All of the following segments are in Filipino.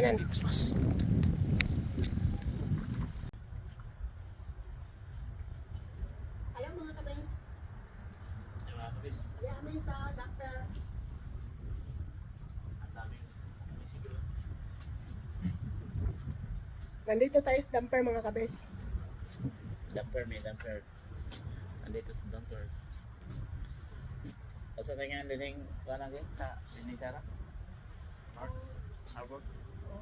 Ayan. Mas. Ayaw mga kabis. Ay, mga kabis. Ayaw kami sa doctor. Ang daming siguro. Nandito tayo sa dumper mga kabis. Dumper may dumper. Andito sa dumper. O sa tingin lining parang ganyan ka, lining Sarah? North? Harbor? So,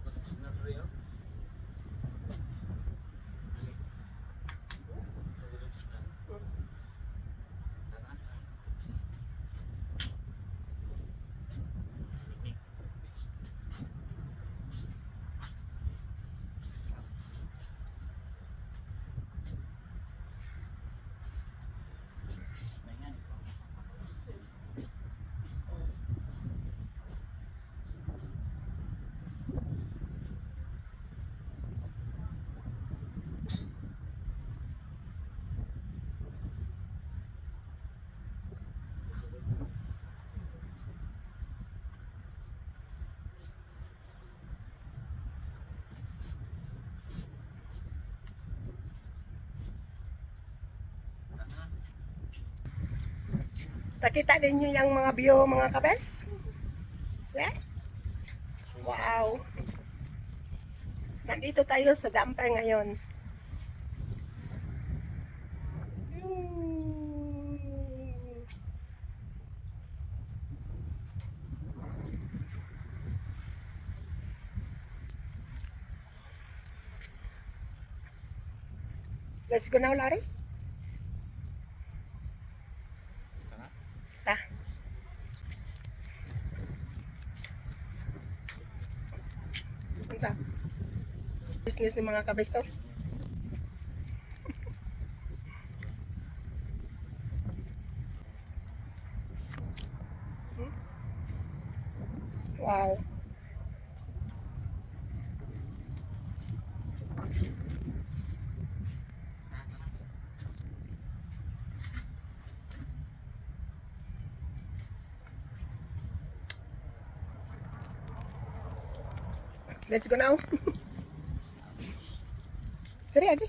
pasok signal pa rin yun? Nakita din nyo yung mga view mga kabis? Yeah? Wow! Nandito tayo sa dumper ngayon. Let's go now, Larry. Ta. Unsa? Business ni mga kabeso. Wow. Let's go now. Hurry, Agi.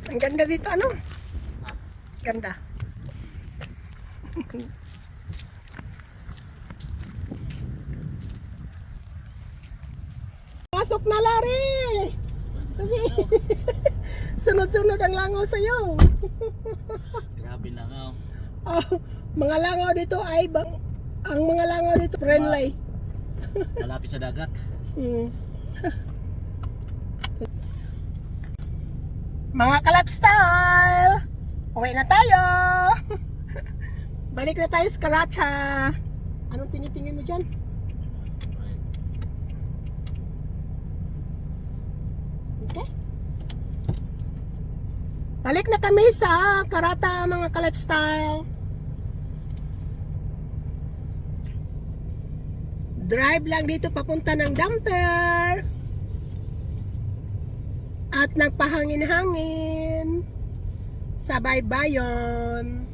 Ang ganda dito, ano? Ganda. Pasok na, Larry! Kasi sunod-sunod ang langaw sa'yo. Grabe na nga. Oh, mga langaw dito ay ang mga langaw dito friendly. Malapit sa dagat. Mga ka-lifestyle, uwi na tayo. Balik na tayo sa Karacha. Anong tinitingin mo dyan? Okay. Balik na kami sa Karata mga ka-lifestyle. Drive lang dito papunta ng dumper. At nagpahangin-hangin sa baybayon.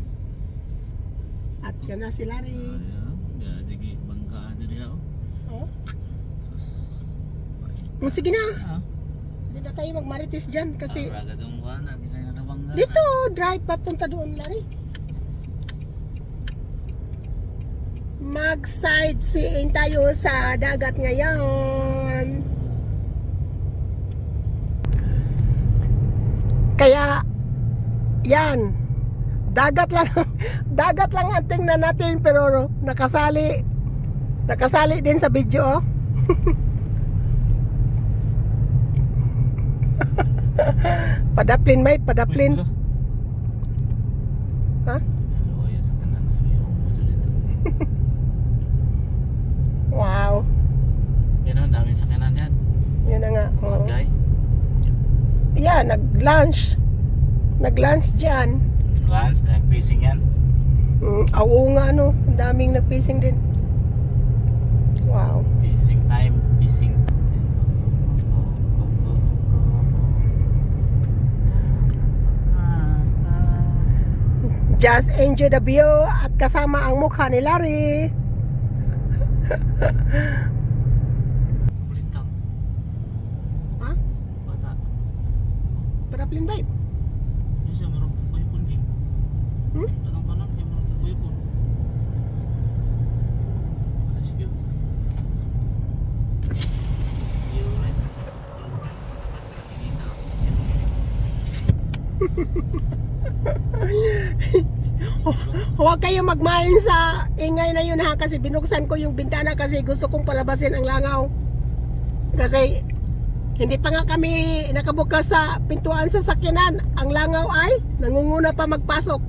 At yun na si Larry. Jadi bangka ada dia. Oh? Sus. Sige na. Hindi na tayo magmarites dyan kasi Raga tong kuana, di kayo na bangka. dito, drive papunta doon, Larry. Mag-sightseeing tayo sa dagat ngayon. Kaya, yan. Dagat lang, dagat lang ang tingnan natin pero nakasali din sa video. Oh. Padaplin, may padaplin. Ha? sa kanan yan. Yun na nga. Bad guy. Yeah, nag-lunch. Nag-lunch dyan. Lance, nag-fishing yan. Oo nga, ano. Ang daming nag-fishing din. Wow. Fishing time. Fishing. Just enjoy the view at kasama ang mukha ni Larry. Kulintang. Ha? Bata. Paraplane vibe. Yan siya, marang kuyupon din. Anong kanan? Yan marang kuyupon. Let's go. You right? Basta nakinita. Huwag kayo magmain sa ingay na yun ha, kasi binuksan ko yung bintana kasi gusto kong palabasin ang langaw. Kasi hindi pa nga kami nakabukas sa pintuan sa sakyanan. Ang langaw ay nangunguna pa magpasok.